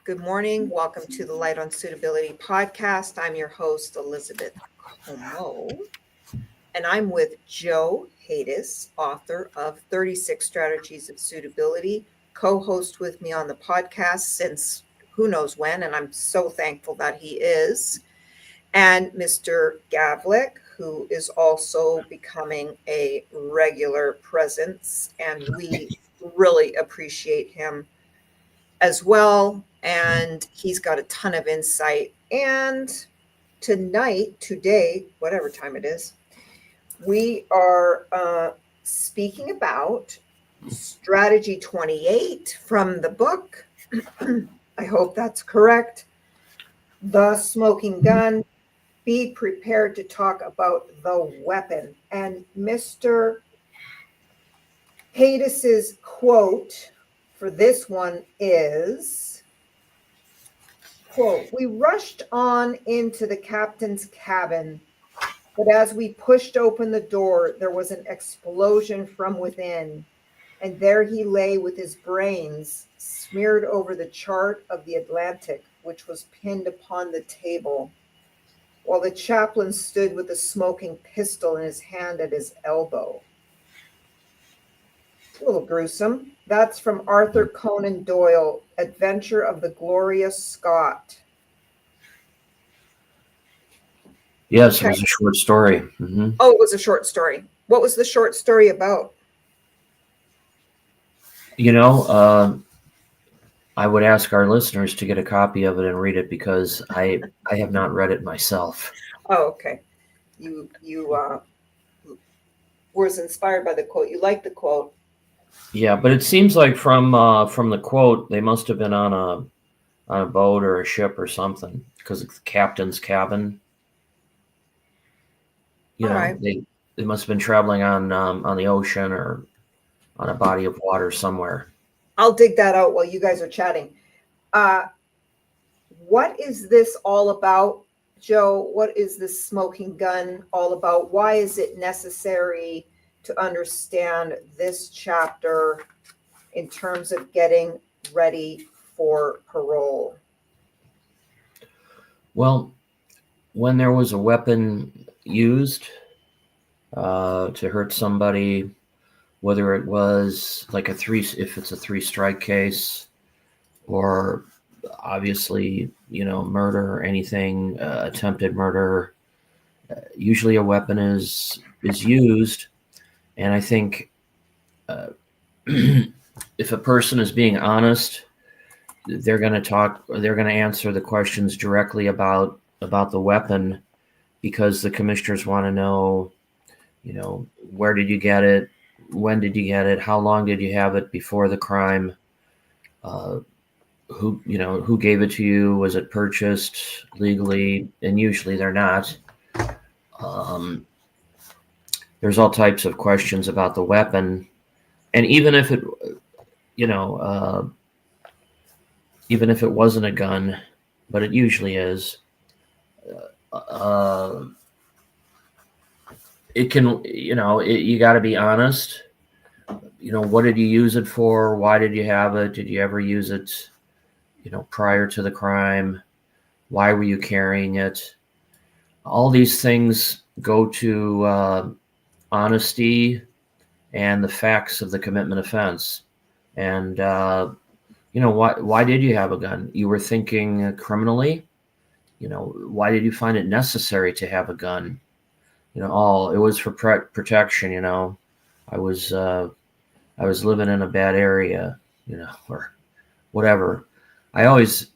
Good morning. Welcome to the Light on Suitability podcast. I'm your host, Elizabeth Comeau, and I'm with Joe Haytas, author of 36 Strategies of Suitability, co-host with me on the podcast since who knows when, and I'm so thankful that he is, and Mr. Gawlik, who is also becoming a regular presence, and we really appreciate him as well. And he's got a ton of insight. And today, whatever time it is, we are speaking about strategy 28 from the book. I hope that's correct. The Smoking Gun. Be prepared to talk about the weapon. And Mr. Haytas's quote for this one is, quote, "We rushed on into the captain's cabin, but as we pushed open the door, there was an explosion from within, and there he lay with his brains smeared over the chart of the Atlantic, which was pinned upon the table, while the chaplain stood with a smoking pistol in his hand at his elbow." It's a little gruesome. That's from Arthur Conan Doyle, Adventure of the Glorious Scott. Yes, okay. It was a short story. Mm-hmm. Oh, it was a short story. What was the short story about? I would ask our listeners to get a copy of it and read it because I have not read it myself. Oh, okay. You was inspired by the quote. You liked the quote. Yeah, but it seems like from the quote, they must have been on a boat or a ship or something because it's the captain's cabin. Right. They must have been traveling on the ocean or on a body of water somewhere. I'll dig that out while you guys are chatting. What is this all about, Joe? What is this smoking gun all about? Why is it necessary to understand this chapter in terms of getting ready for parole? Well, when there was a weapon used to hurt somebody, whether it was like if it's a 3-strike case, or obviously, murder or anything, attempted murder, usually a weapon is used. And I think if a person is being honest, they're going to answer the questions directly about the weapon, because the commissioners want to know, where did you get it? When did you get it? How long did you have it before the crime? Who gave it to you? Was it purchased legally? And usually they're not. There's all types of questions about the weapon. And even if it, even if it wasn't a gun, but it usually is, it can, you got to be honest. What did you use it for? Why did you have it? Did you ever use it, prior to the crime? Why were you carrying it? All these things go to honesty and the facts of the commitment offense. And, why did you have a gun? You were thinking criminally? Why did you find it necessary to have a gun? It was for protection. I was living in a bad area, or whatever. I always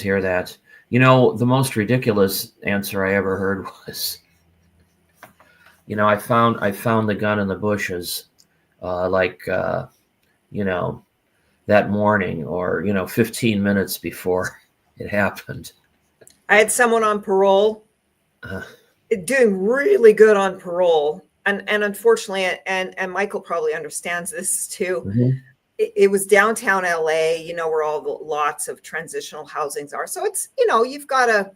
hear that. The most ridiculous answer I ever heard was, I found the gun in the bushes, that morning, or 15 minutes before it happened. I had someone on parole doing really good on parole, and unfortunately, and Michael probably understands this too. Mm-hmm. It was downtown LA, where all the lots of transitional housings are. So it's, you've got to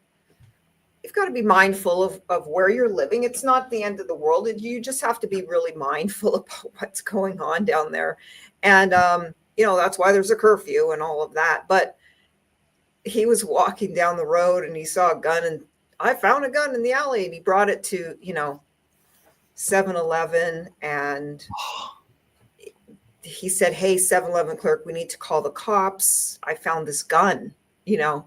be mindful of where you're living. It's not the end of the world. You just have to be really mindful about what's going on down there. And, that's why there's a curfew and all of that. But he was walking down the road and he saw a gun, and I found a gun in the alley, and he brought it to, 7-Eleven, and he said, "Hey, 7-Eleven clerk, we need to call the cops. I found this gun." You know,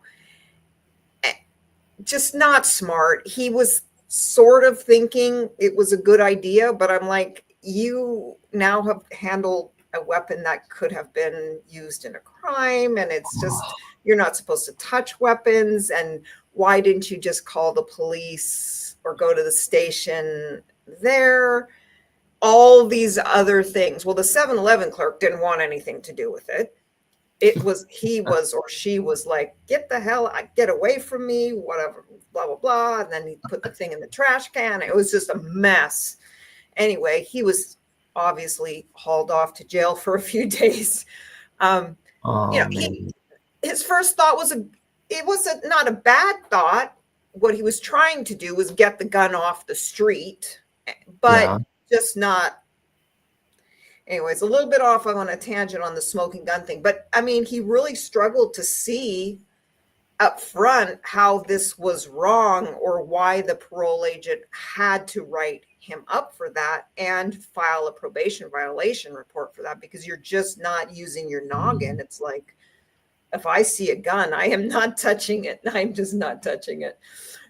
just not smart. He was sort of thinking it was a good idea, but I'm like, you now have handled a weapon that could have been used in a crime, and it's just, you're not supposed to touch weapons. And why didn't you just call the police or go to the station there? All these other things. Well, the 7-Eleven clerk didn't want anything to do with it. He was, or she was like, get the hell, get away from me, whatever, blah, blah, blah. And then he put the thing in the trash can. It was just a mess. Anyway, he was obviously hauled off to jail for a few days. Oh man. His first thought was not a bad thought. What he was trying to do was get the gun off the street, but just not. Anyways, a little bit off on a tangent on the smoking gun thing, but I mean, he really struggled to see up front how this was wrong, or why the parole agent had to write him up for that and file a probation violation report for that, because you're just not using your noggin. It's like, if I see a gun, I am not touching it. I'm just not touching it.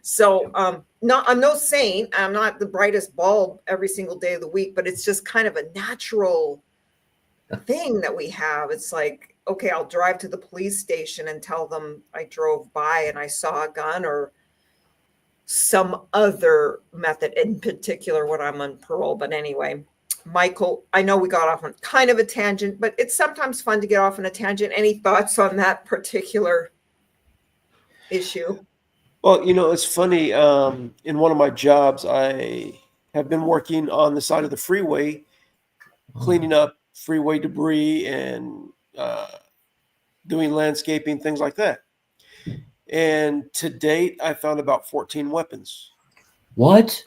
So I'm no saint. I'm not the brightest bulb every single day of the week, but it's just kind of a natural thing that we have. It's like, okay, I'll drive to the police station and tell them I drove by and I saw a gun, or some other method, in particular when I'm on parole. But anyway, Michael, I know we got off on kind of a tangent, but it's sometimes fun to get off on a tangent. Any thoughts on that particular issue? Well, it's funny. In one of my jobs, I have been working on the side of the freeway, cleaning up freeway debris and doing landscaping, things like that. And to date, I found about 14 weapons. What?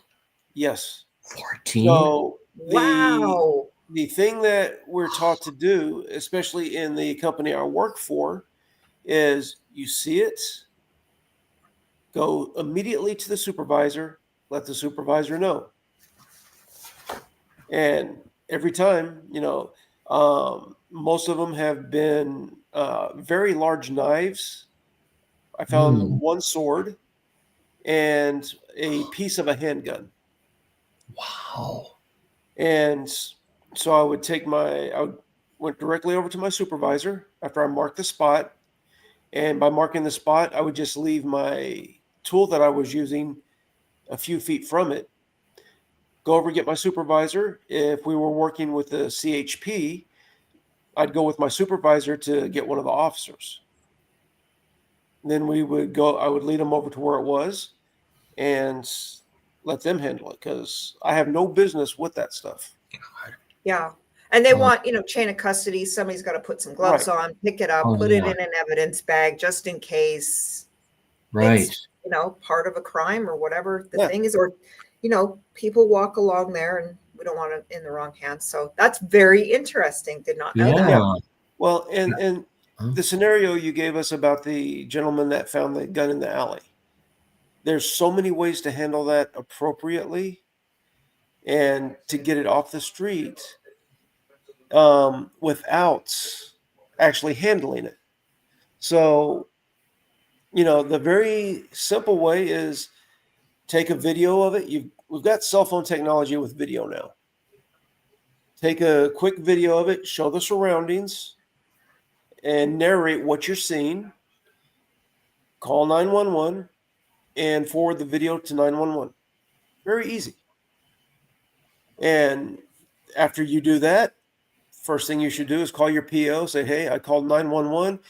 Yes. 14? So Wow. the thing that we're taught to do, especially in the company I work for, is you see it, go immediately to the supervisor, let the supervisor know. And every time, most of them have been very large knives. I found one sword and a piece of a handgun. Wow. And so I went directly over to my supervisor after I marked the spot. And by marking the spot, I would just leave my tool that I was using a few feet from it, go over, get my supervisor. If we were working with the CHP, I'd go with my supervisor to get one of the officers. Then I would lead them over to where it was and let them handle it, because I have no business with that stuff. Yeah. And they want, chain of custody. Somebody's got to put some gloves on, pick it up, put it in an evidence bag just in case it's, part of a crime or whatever the thing is. Or, people walk along there and we don't want it in the wrong hands. So that's very interesting. Did not know that. Yeah. Well, and the scenario you gave us about the gentleman that found the gun in the alley, there's so many ways to handle that appropriately and to get it off the street without actually handling it. So, the very simple way is take a video of it. We've got cell phone technology with video now. Take a quick video of it, show the surroundings, and narrate what you're seeing. Call 911 and forward the video to 911. Very easy. And after you do that, first thing you should do is call your PO, say, hey, I called 911.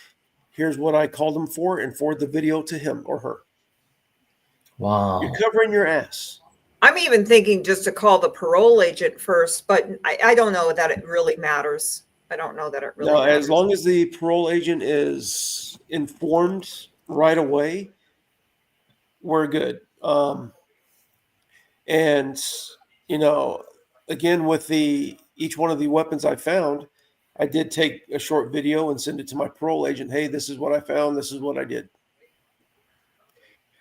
Here's what I called them for, and forward the video to him or her. Wow. You're covering your ass. I'm even thinking just to call the parole agent first, but I don't know that it really matters. I don't know that it really matters. As long as the parole agent is informed right away, we're good. And, again, with each one of the weapons I found, I did take a short video and send it to my parole agent. Hey, this is what I found. This is what I did.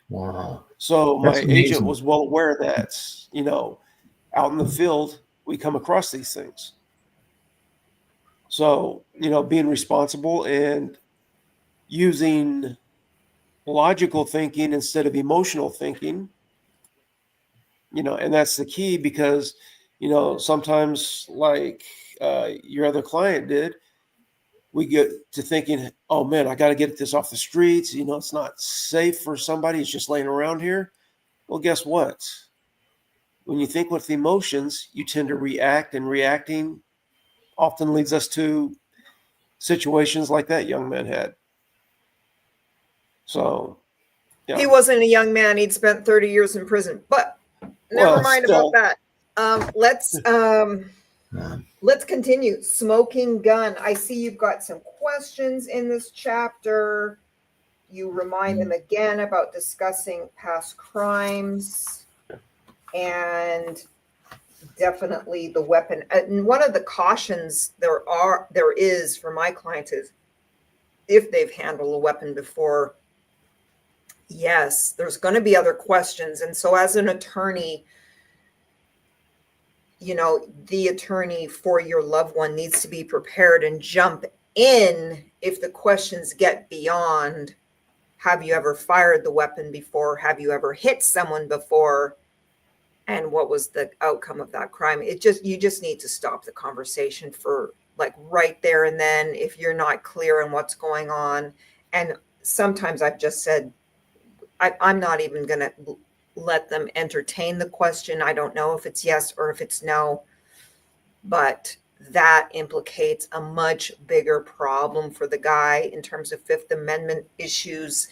Wow. So my That's agent amazing. was well aware that, out in the field, we come across these things. So, being responsible and using logical thinking instead of emotional thinking, and that's the key because, sometimes like your other client did, we get to thinking, oh man, I got to get this off the streets. It's not safe for somebody. It's just laying around here. Well, guess what? When you think with emotions, you tend to react, and reacting often leads us to situations like that young man had. So, yeah. He wasn't a young man. He'd spent 30 years in prison, but never Well, mind about still, that. Let's continue. Smoking gun. I see you've got some questions in this chapter. You remind them again about discussing past crimes and definitely the weapon. And one of the cautions there is for my clients is if they've handled a weapon before, yes, there's going to be other questions. And so as an attorney, the attorney for your loved one needs to be prepared and jump in if the questions get beyond, have you ever fired the weapon before? Have you ever hit someone before? And what was the outcome of that crime? You just need to stop the conversation for like right there and then if you're not clear on what's going on. And sometimes I've just said, I'm not even going to let them entertain the question. I don't know if it's yes or if it's no, but that implicates a much bigger problem for the guy in terms of Fifth Amendment issues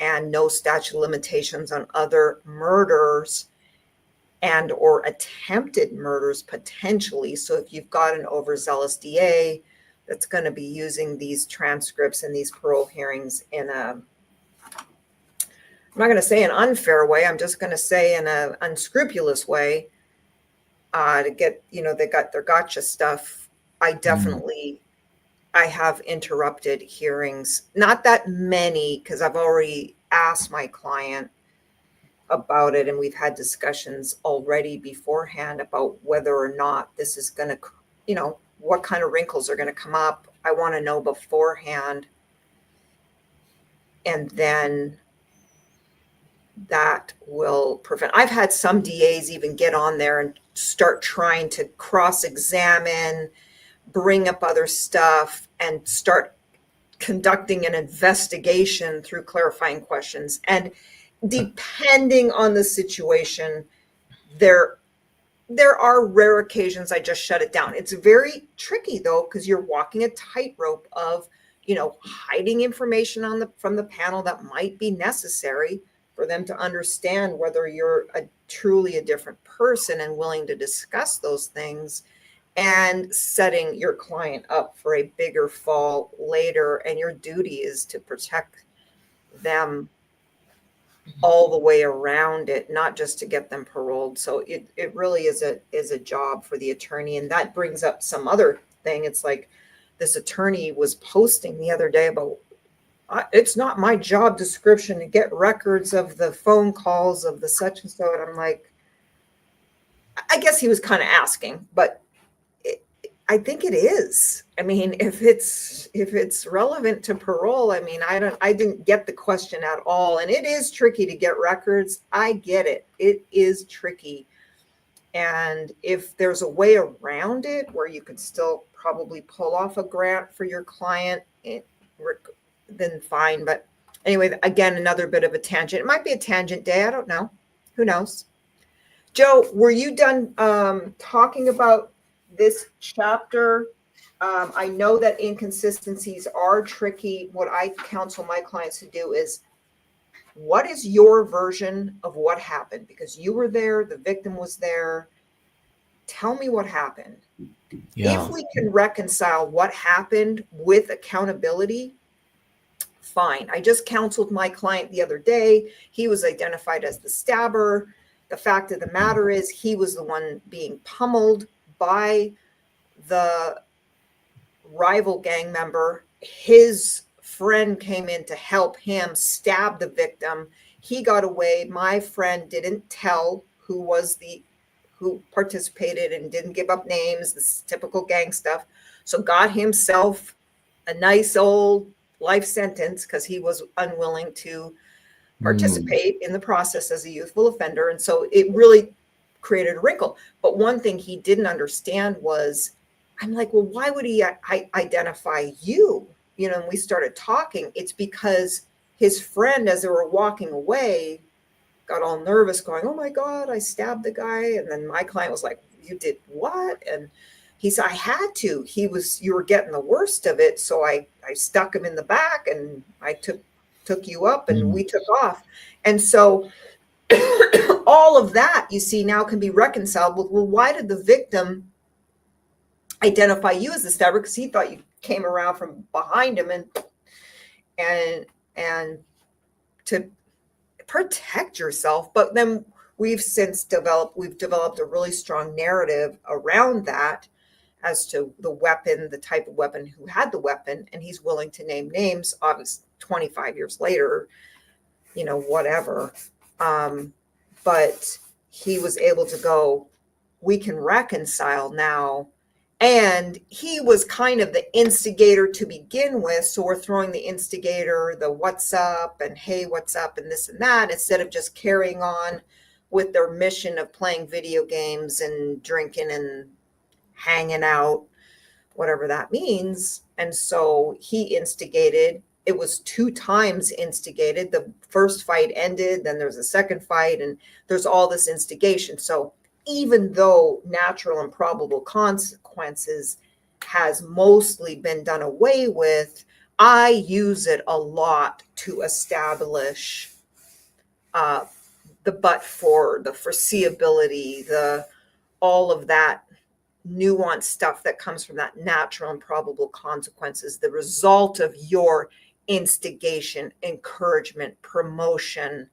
and no statute of limitations on other murders and or attempted murders potentially. So if you've got an overzealous DA that's going to be using these transcripts and these parole hearings in a, I'm not going to say an unfair way, I'm just going to say in an unscrupulous way, to get, they got their gotcha stuff. I have interrupted hearings, not that many, because I've already asked my client about it and we've had discussions already beforehand about whether or not this is going to, what kind of wrinkles are going to come up. I want to know beforehand. And then that will prevent. I've had some DAs even get on there and start trying to cross-examine, bring up other stuff, and start conducting an investigation through clarifying questions. And depending on the situation, there are rare occasions I just shut it down. It's very tricky though, because you're walking a tightrope of, hiding information from the panel that might be necessary for them to understand whether you're truly a different person and willing to discuss those things, and setting your client up for a bigger fall later. And your duty is to protect them all the way around it, not just to get them paroled. So it really is a job for the attorney. And that brings up some other thing. It's like this attorney was posting the other day about, it's not my job description to get records of the phone calls of the such and so. And I'm like, I guess he was kind of asking, but I think it is. I mean, if it's relevant to parole, I mean, I didn't get the question at all. And it is tricky to get records. I get it. It is tricky. And if there's a way around it where you could still probably pull off a grant for your client, then fine. But anyway, again, another bit of a tangent. It might be a tangent day. I don't know. Who knows? Joe, were you done talking about this chapter? I know that inconsistencies are tricky. What I counsel my clients to do is, what is your version of what happened? Because you were there, the victim was there. Tell me what happened. Yeah. If we can reconcile what happened with accountability, fine. I just counseled my client the other day. He was identified as the stabber. The fact of the matter is he was the one being pummeled by the rival gang member. His friend came in to help him stab the victim. He got away. My friend didn't tell who participated and didn't give up names, this typical gang stuff. So got himself a nice old life sentence because he was unwilling to participate in the process as a youthful offender. And so it really created a wrinkle. But one thing he didn't understand was, I'm like, well, why would he identify you? You know, and we started talking. It's because his friend, as they were walking away, got all nervous going, oh my God, I stabbed the guy. And then my client was like, you did what? And he said, I had to. You were getting the worst of it. So I stuck him in the back and I took you up and we took off. And so all of that, you see, now can be reconciled with, well, why did the victim identify you as the stabber? Because he thought you came around from behind him and to protect yourself. But then we've developed a really strong narrative around that as to the weapon, the type of weapon, who had the weapon, and he's willing to name names, obviously 25 years later, you know, whatever. But he was able to go, we can reconcile now. And he was kind of the instigator to begin with. So we're throwing the instigator, the what's up and hey, what's up and this and that, instead of just carrying on with their mission of playing video games and drinking and hanging out, whatever that means. And so he instigated. It was 2 times instigated. The first fight ended, then there's a second fight, and there's all this instigation. So even though natural and probable consequences has mostly been done away with, I use it a lot to establish the but for, the foreseeability, all of that nuanced stuff that comes from that natural and probable consequences, the result of your instigation, encouragement, promotion,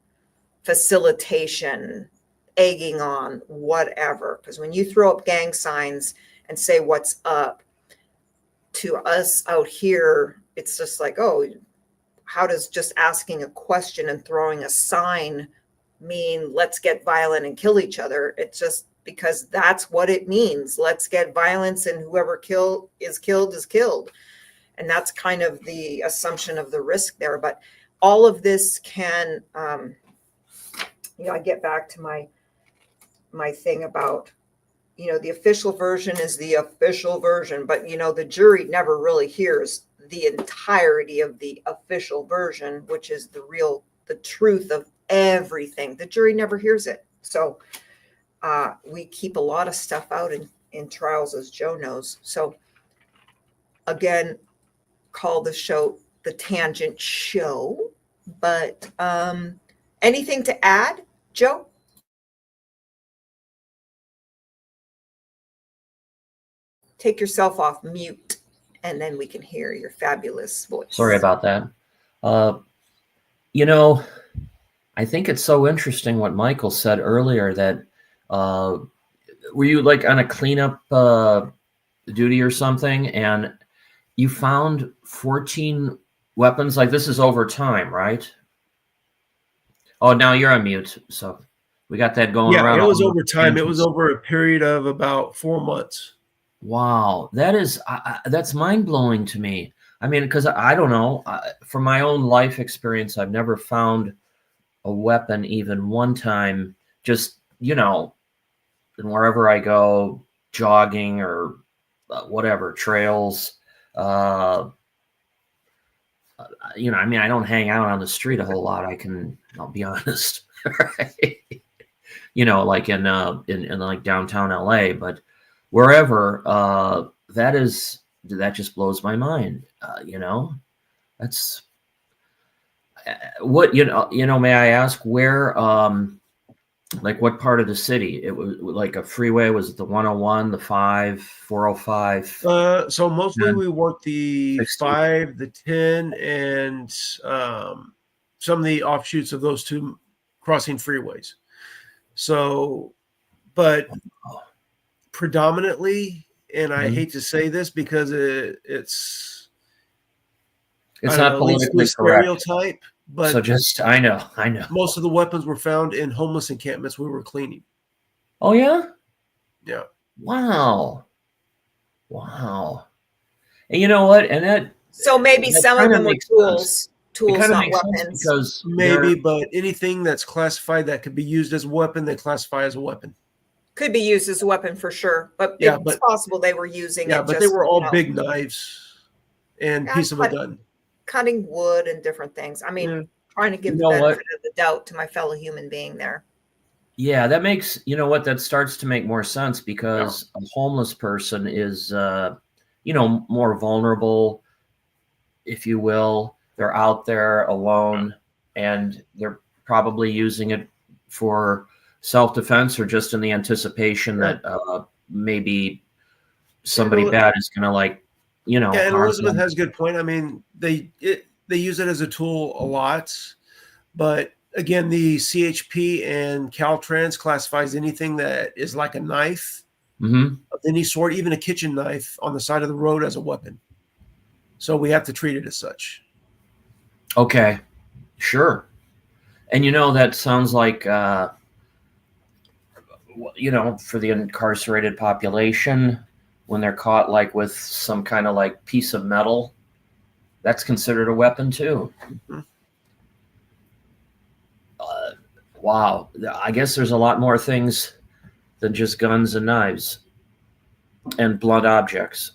facilitation, egging on, whatever. Because when you throw up gang signs and say what's up, to us out here, it's just like, oh, how does just asking a question and throwing a sign mean let's get violent and kill each other? It's just because that's what it means. Let's get violence, and whoever is killed. And that's kind of the assumption of the risk there. But all of this can, I get back to my thing about, the official version is the official version, but, the jury never really hears the entirety of the official version, which is the truth of everything. The jury never hears it. So we keep a lot of stuff out in trials, as Joe knows. So again, call the show The Tangent Show. But anything to add, Joe? Take yourself off mute, and then we can hear your fabulous voice. Sorry about that. I think it's so interesting what Michael said earlier that were you like on a cleanup duty or something, and you found 14 weapons? Like, this is over time, right? Oh, now you're on mute, so we got that going around. Yeah, it was over time. It was over a period of about 4 months. Wow, that's mind-blowing to me. I mean, because I don't know, from my own life experience, I've never found a weapon even one time, just, and wherever I go, jogging or whatever, trails, I don't hang out on the street a whole lot. I'll be honest, right? Like in like downtown LA, but wherever, that just blows my mind. That's what, may I ask where, like what part of the city? It was like a freeway. Was it the 101, the 5, 405? So mostly 10, we work the 60. 5, the 10, and some of the offshoots of those 2 crossing freeways. So, but predominantly and I Mhm. hate to say this because it's It's I don't not know, leads to a politically correct. stereotype, So but just, I know. most of the weapons were found in homeless encampments we were cleaning. Oh, yeah? Yeah. Wow. Wow. And you know what? And So maybe that some of kind of them were makes sense. It tools, kind of not makes sense weapons. because Maybe, but anything that's classified that could be used as a weapon, they classify as a weapon. Could be used as a weapon for sure, but Yeah, it's but possible they were using it they just, were all big knives and piece of a gun. cutting wood and different things. I mean, Yeah. trying to you give the know what? benefit of the doubt to my fellow human being there. Yeah, that makes, you know what, that starts to make more sense Yeah. because a homeless person is, more vulnerable, if you will. They're out there alone and they're probably using it for self-defense or just in the anticipation Yeah. that maybe somebody And, bad is going to yeah, and harm Elizabeth them. has a good point. I mean, they use it as a tool a lot, but again, the CHP and Caltrans classifies anything that is like a knife Hmm. of any sort, even a kitchen knife on the side of the road, as a weapon. So we have to treat it as such. Okay, sure. And that sounds like, for the incarcerated population, when they're caught with some kind of piece of metal, that's considered a weapon too. Mhm. Uh, wow. I guess there's a lot more things than just guns and knives and blunt objects.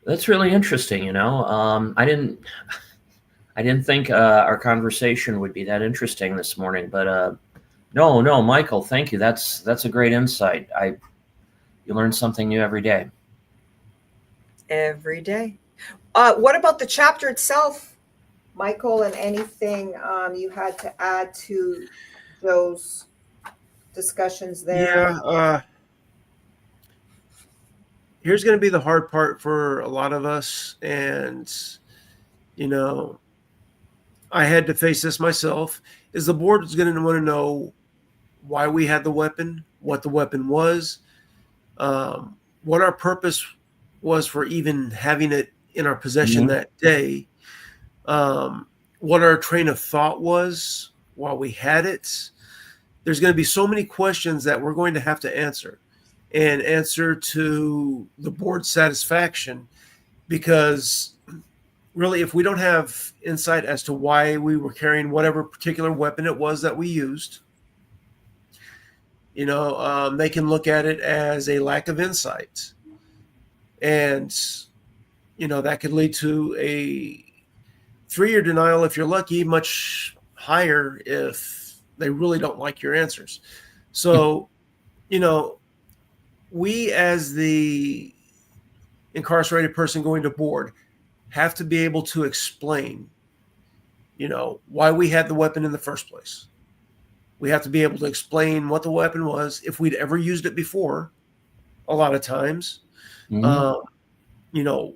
That's really interesting. I didn't think our conversation would be that interesting this morning, but no, Michael, thank you. That's a great insight. You learn something new every day. Every day. What about the chapter itself, Michael, and anything you had to add to Joe's discussions there? Yeah. Here's going to be the hard part for a lot of us. And, I had to face this myself, is the board is going to want to know why we had the weapon, what the weapon was, what our purpose was for even having it in our possession Mhm. that day, what our train of thought was while we had it. There's going to be so many questions that we're going to have to answer and answer to the board's satisfaction, because really, if we don't have insight as to why we were carrying whatever particular weapon it was that we used, they can look at it as a lack of insight. And, that could lead to a 3-year denial if you're lucky, much higher if they really don't like your answers. So, we as the incarcerated person going to board have to be able to explain, why we had the weapon in the first place. We have to be able to explain what the weapon was, if we'd ever used it before, a lot of times. Mhm. Um, you know,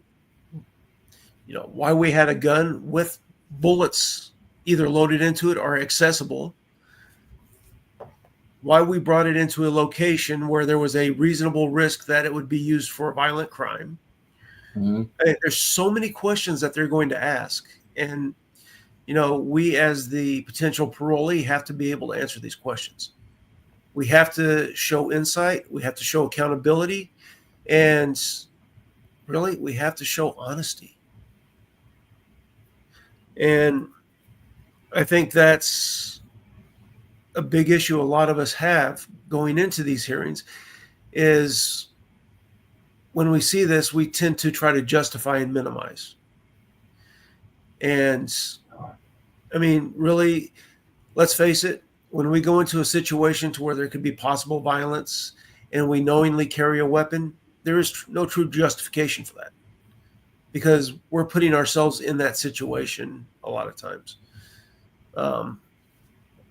why we had a gun with bullets either loaded into it or accessible. Why we brought it into a location where there was a reasonable risk that it would be used for a violent crime. Mhm. There's so many questions that they're going to ask. And, we as the potential parolee have to be able to answer these questions. We have to show insight. We have to show accountability. And really, we have to show honesty. And I think that's a big issue a lot of us have going into these hearings, is when we see this, we tend to try to justify and minimize. And I mean, really, let's face it, when we go into a situation to where there could be possible violence and we knowingly carry a weapon, there is no true justification for that, because we're putting ourselves in that situation a lot of times.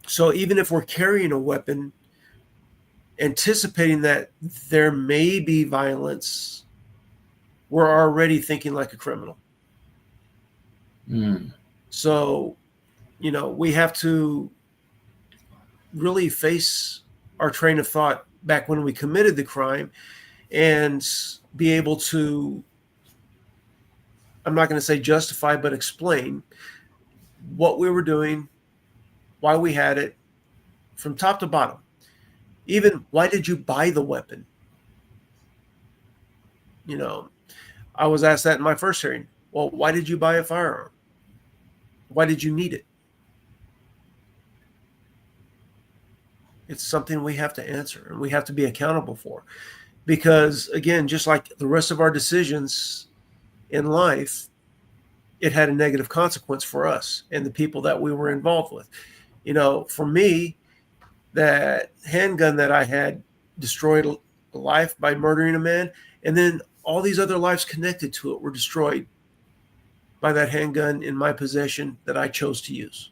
So even if we're carrying a weapon, anticipating that there may be violence, we're already thinking like a criminal. Mm. So, we have to really face our train of thought back when we committed the crime and be able to, I'm not going to say justify, but explain what we were doing, why we had it, from top to bottom. Even why did you buy the weapon? You know, I was asked that in my first hearing. Well, why did you buy a firearm? Why did you need it? It's something we have to answer and we have to be accountable for. Because, again, just like the rest of our decisions in life, it had a negative consequence for us and the people that we were involved with. You know, for me, that handgun that I had destroyed a life by murdering a man, and then all these other lives connected to it were destroyed by that handgun in my possession that I chose to use.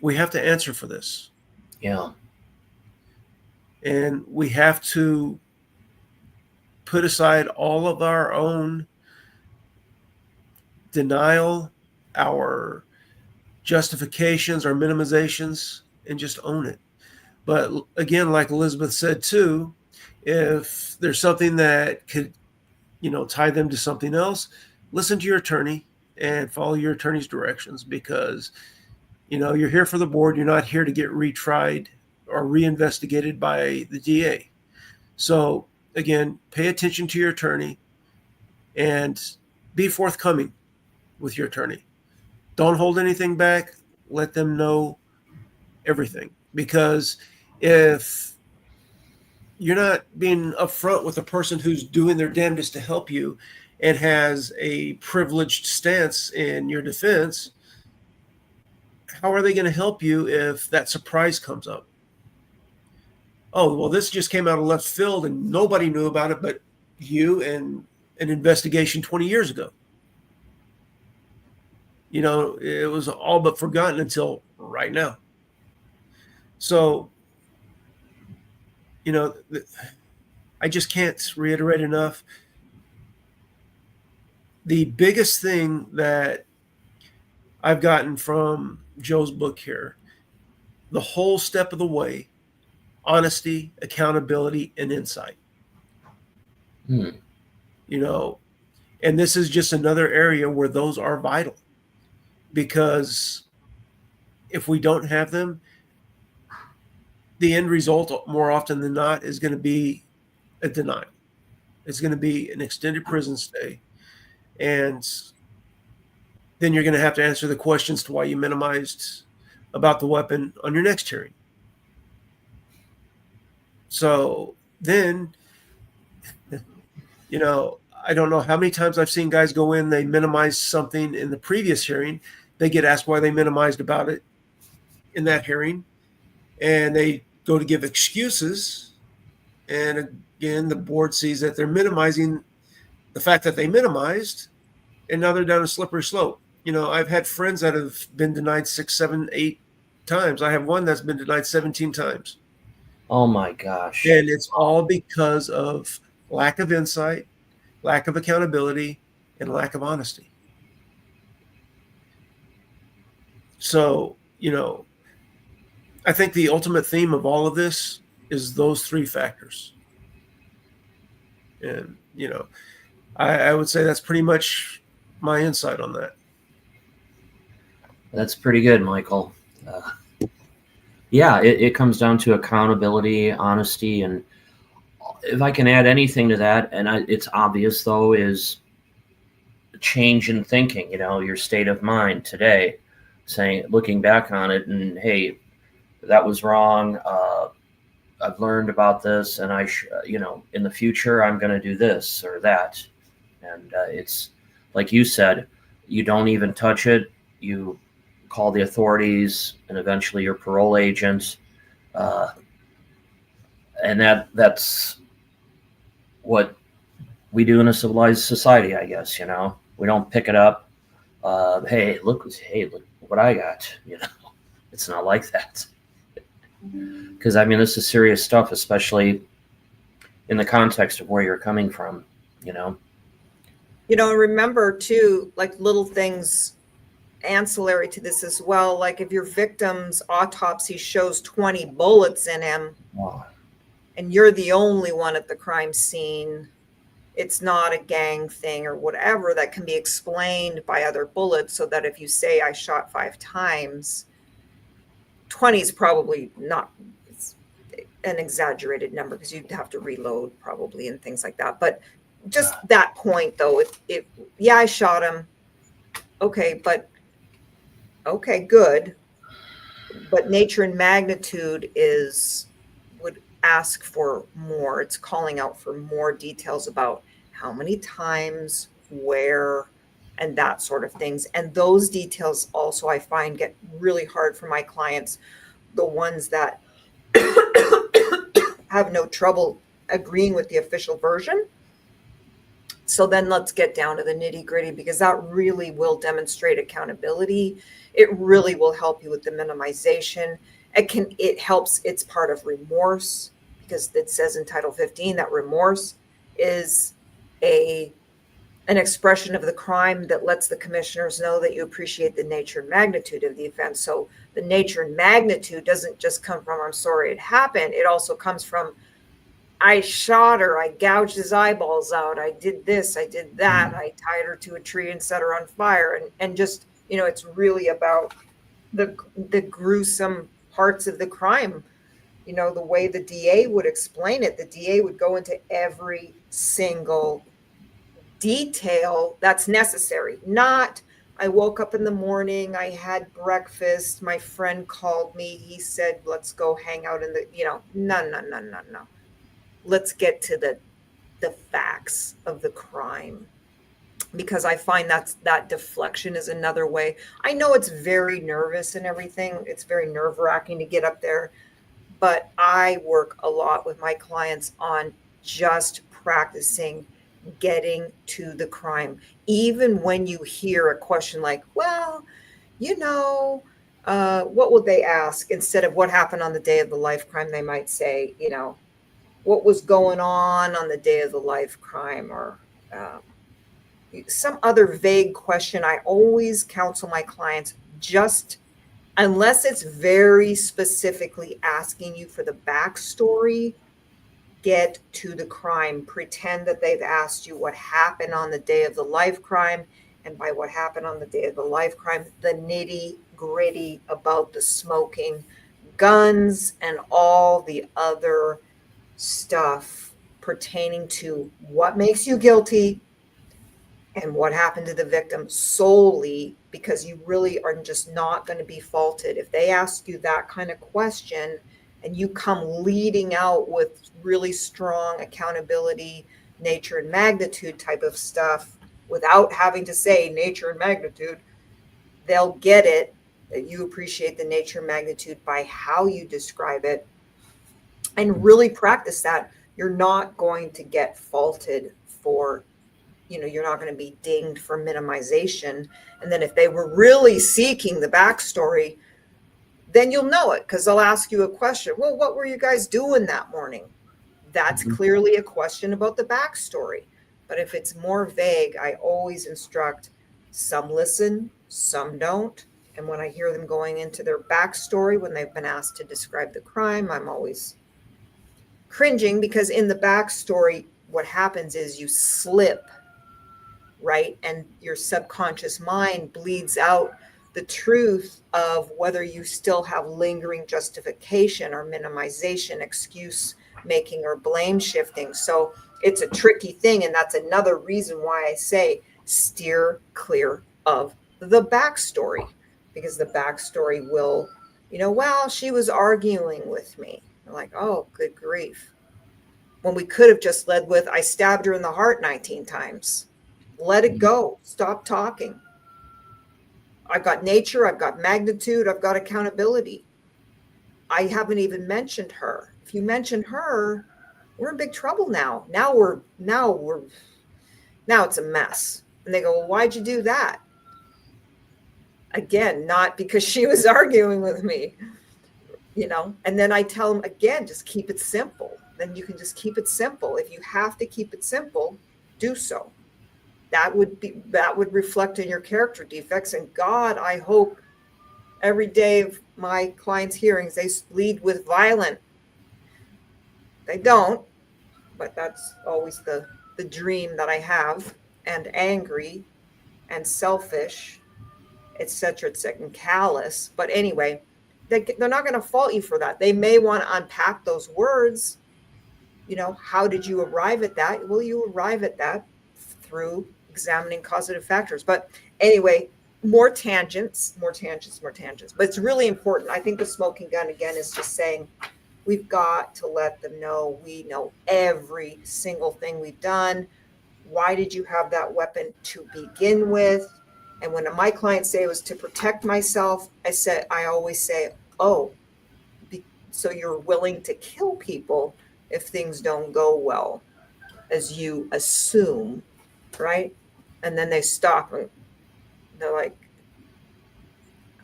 We have to answer for this. Yeah. And we have to put aside all of our own denial, our justifications, our minimizations, and just own it. But again, like Elizabeth said too, if there's something that could, tie them to something else, listen to your attorney and follow your attorney's directions, because, you're here for the board. You're not here to get retried or reinvestigated by the DA. So again, pay attention to your attorney and be forthcoming with your attorney. Don't hold anything back. Let them know everything. Because if you're not being upfront with a person who's doing their damnedest to help you and has a privileged stance in your defense, how are they going to help you if that surprise comes up? Oh, well, this just came out of left field and nobody knew about it but you and an investigation 20 years ago. It was all but forgotten until right now. So, I just can't reiterate enough. The biggest thing that I've gotten from Joe's book here, the whole step of the way, honesty, accountability, and insight. And this is just another area where those are vital, because if we don't have them, the end result more often than not is going to be a denial. It's going to be an extended prison stay. And then you're going to have to answer the questions to why you minimized about the weapon on your next hearing. So then, I don't know how many times I've seen guys go in, they minimize something in the previous hearing. They get asked why they minimized about it in that hearing. And they go to give excuses. And again, the board sees that they're minimizing the fact that they minimized, and now they're down a slippery slope. I've had friends that have been denied 6, 7, 8 times. I have one that's been denied 17 times. Oh my gosh. And it's all because of lack of insight, lack of accountability, and lack of honesty. So, I think the ultimate theme of all of this is those 3 factors. And, I would say that's pretty much my insight on that. That's pretty good, Michael. Yeah, it comes down to accountability, honesty, and if I can add anything to that, and it's obvious though, is change in thinking. Your state of mind today, looking back on it, and hey, that was wrong. I've learned about this, and in the future, I'm going to do this or that. And it's like you said, you don't even touch it. You call the authorities and eventually your parole agent. And that's what we do in a civilized society, I guess. We don't pick it up. Hey, look what I got. It's not like that. Because this is serious stuff, especially in the context of where you're coming from. Remember too, like little things ancillary to this as well. Like if your victim's autopsy shows 20 bullets in him Oh, and you're the only one at the crime scene, it's not a gang thing or whatever, that can be explained by other bullets, so that if you say I shot 5 times, 20 is probably not, it's an exaggerated number because you'd have to reload probably and things like that. But just that point though, if yeah, I shot him. Okay, but okay, good. But nature and magnitude would ask for more. It's calling out for more details about how many times, where, and that sort of things. And those details also I find get really hard for my clients, the ones that have no trouble agreeing with the official version. So then let's get down to the nitty gritty, because that really will demonstrate accountability. It really will help you with the minimization. It helps, it's part of remorse, because it says in Title 15 that remorse is an expression of the crime that lets the commissioners know that you appreciate the nature and magnitude of the offense. So the nature and magnitude doesn't just come from, I'm sorry it happened. It also comes from, I shot her, I gouged his eyeballs out, I did this, I did that, I tied her to a tree and set her on fire. And just, it's really about the gruesome parts of the crime. The way the DA would explain it, the DA would go into every single detail that's necessary. Not, I woke up in the morning, I had breakfast, my friend called me, he said, let's go hang out in the, no. Let's get to the facts of the crime, because I find that deflection is another way. I know it's very nervous and everything. It's very nerve-wracking to get up there, but I work a lot with my clients on just practicing getting to the crime. Even when you hear a question like, well, what would they ask? Instead of what happened on the day of the life crime, they might say, what was going on the day of the life crime, or some other vague question. I always counsel my clients, just unless it's very specifically asking you for the backstory, get to the crime. Pretend that they've asked you what happened on the day of the life crime. And by what happened on the day of the life crime, the nitty gritty about the smoking guns and all the other stuff pertaining to what makes you guilty and what happened to the victim, solely because you really are just not going to be faulted. If they ask you that kind of question and you come leading out with really strong accountability, nature and magnitude type of stuff without having to say nature and magnitude, they'll get it that you appreciate the nature and magnitude by how you describe it. And really practice that. You're not going to get faulted for, you're not going to be dinged for minimization. And then if they were really seeking the backstory, then you'll know it, because they'll ask you a question. Well, what were you guys doing that morning? That's clearly a question about the backstory. But if it's more vague, I always instruct, some listen, some don't. And when I hear them going into their backstory, when they've been asked to describe the crime, I'm always cringing, because in the backstory, what happens is you slip, right? And your subconscious mind bleeds out the truth of whether you still have lingering justification or minimization, excuse making, or blame shifting. So it's a tricky thing. And that's another reason why I say steer clear of the backstory, because the backstory will, well, she was arguing with me. Like, oh, good grief. When we could have just led with, I stabbed her in the heart 19 times. Let it go. Stop talking. I've got nature, I've got magnitude, I've got accountability. I haven't even mentioned her. If you mention her, we're in big trouble now. Now it's a mess. And they go, well, why'd you do that? Again, not because she was arguing with me, and then I tell them again, just keep it simple. Then you can just keep it simple. If you have to keep it simple, do so. that would reflect in your character defects. And God, I hope every day of my clients' hearings, they lead with violent. They don't, but that's always the dream that I have, and angry and selfish, etc., and callous. But anyway, they're not going to fault you for that. They may want to unpack those words. How did you arrive at that? Well, you arrive at that through examining causative factors. But anyway, more tangents. But it's really important. I think the smoking gun, again, is just saying we've got to let them know we know every single thing we've done. Why did you have that weapon to begin with? And when my clients say it was to protect myself, I always say, oh, so you're willing to kill people if things don't go well, as you assume, right? And then they stop and they're like,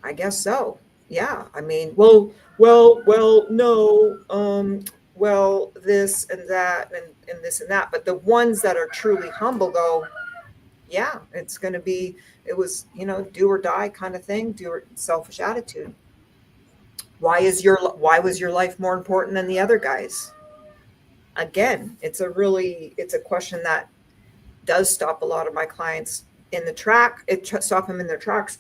I guess so. Yeah. I mean, well, no, well, this and that and this and that. But the ones that are truly humble go, yeah, it's going to be, it was, do or die kind of thing, selfish attitude. Why was your life more important than the other guys? Again, it's a question that does stop a lot of my clients in the track. Stop them in their tracks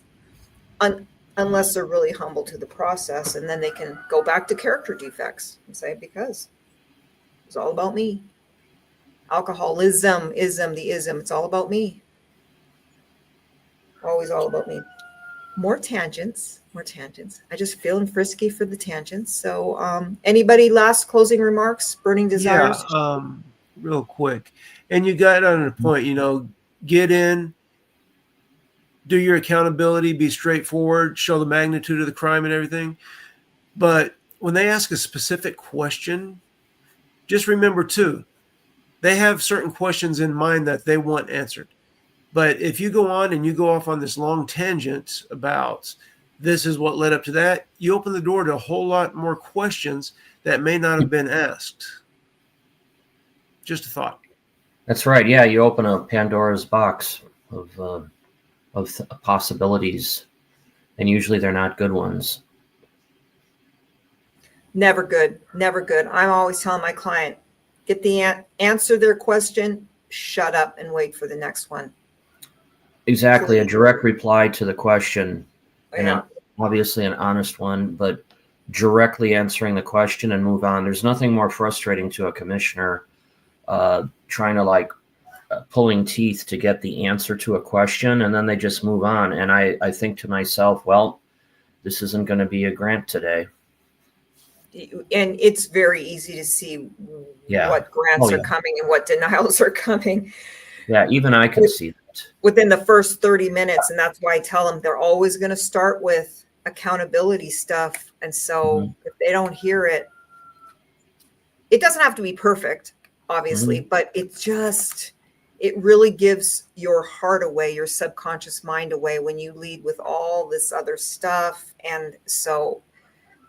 unless they're really humble to the process, and then they can go back to character defects and say, because it's all about me. Alcoholism, it's all about me. Always all about me. More tangents. I just feeling frisky for the tangents. So anybody last closing remarks, burning desires? Yeah, real quick. And you got on a point, get in, do your accountability, be straightforward, show the magnitude of the crime and everything. But when they ask a specific question, just remember too, they have certain questions in mind that they want answered. But if you go on and you go off on this long tangent about this is what led up to that, you open the door to a whole lot more questions that may not have been asked. Just a thought. That's right. Yeah, you open a Pandora's box of possibilities, and usually they're not good ones. Never good. I'm always telling my client, get the answer their question, shut up and wait for the next one. Exactly. A direct reply to the question, Yeah. and obviously an honest one, but directly answering the question and move on. There's nothing more frustrating to a commissioner trying to pulling teeth to get the answer to a question, and then they just move on. And I think to myself, well, this isn't going to be a grant today. And it's very easy to see what grants are coming and what denials are coming. Yeah, even I can see that. Within the first 30 minutes. And that's why I tell them they're always going to start with accountability stuff. And so if they don't hear it, it doesn't have to be perfect, obviously, but it really gives your heart away, your subconscious mind away when you lead with all this other stuff. And so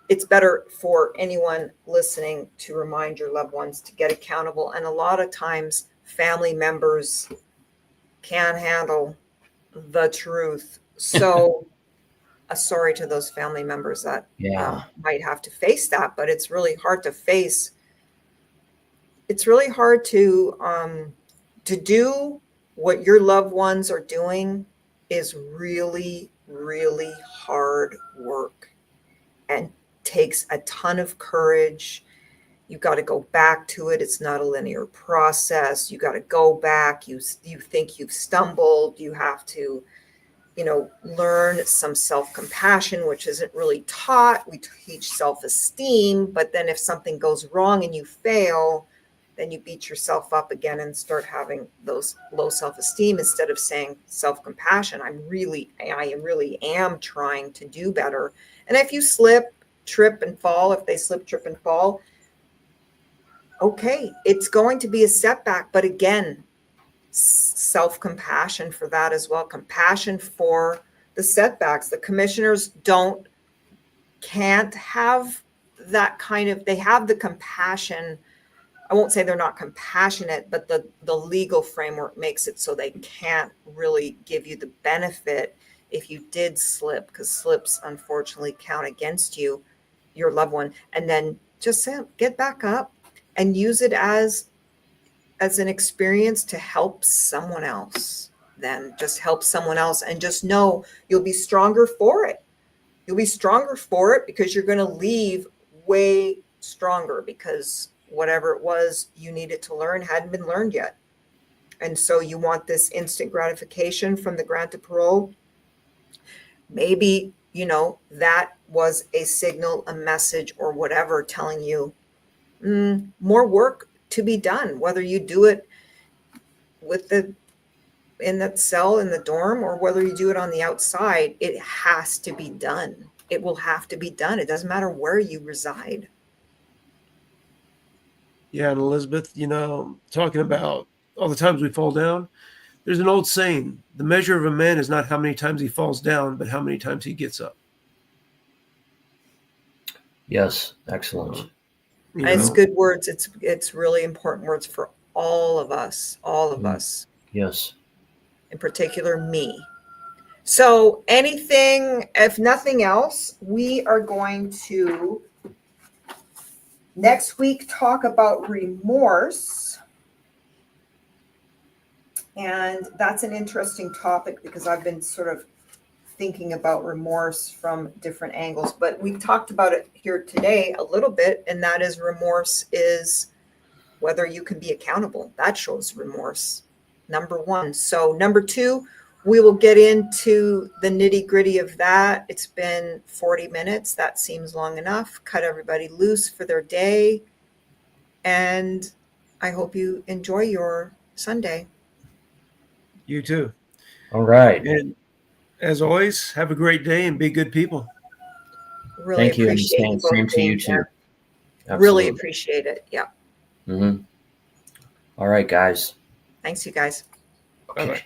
it's better for anyone listening to remind your loved ones to get accountable. And a lot of times family members can't handle the truth. So sorry to those family members that might have to face that, but it's really hard to face. It's really hard to do what your loved ones are doing is really, really hard work and takes a ton of courage. You got to go back to it. It's not a linear process. You got to go back. You think you've stumbled. You have to, learn some self-compassion, which isn't really taught. We teach self-esteem, but then if something goes wrong and you fail, then you beat yourself up again and start having those low self-esteem instead of saying self-compassion. I really am trying to do better. And if you slip, trip and fall, if they slip, trip and fall, okay, it's going to be a setback. But again, self-compassion for that as well. Compassion for the setbacks. The commissioners can't have that kind of, they have the compassion I won't say they're not compassionate, but the legal framework makes it so they can't really give you the benefit if you did slip, because slips unfortunately count against you, your loved one. And then just say, get back up and use it as an experience to help someone else. Then just help someone else, and just know you'll be stronger for it. You'll be stronger for it because you're going to leave way stronger, because whatever it was you needed to learn hadn't been learned yet. And so you want this instant gratification from the grant of parole. Maybe, that was a signal, a message, or whatever telling you more work to be done, whether you do it in that cell in the dorm or whether you do it on the outside. It has to be done. It will have to be done. It doesn't matter where you reside. Yeah, and Elizabeth, talking about all the times we fall down, there's an old saying, the measure of a man is not how many times he falls down, but how many times he gets up. Yes, excellent. It's good words. It's really important words for all of us, Yes. In particular, me. So anything, if nothing else, we are going to next week talk about remorse. And that's an interesting topic because I've been sort of thinking about remorse from different angles, but we talked about it here today a little bit, and that is remorse is whether you can be accountable. That shows remorse, number one. So number two, we will get into the nitty gritty of that. It's been 40 minutes. That seems long enough. Cut everybody loose for their day. And I hope you enjoy your Sunday. You too. All right. And as always, have a great day and be good people. Really Thank you. appreciate you both Same to you being too. here. Absolutely. Really appreciate it. Yeah. All right, guys. Thanks, you guys. Okay. Bye-bye.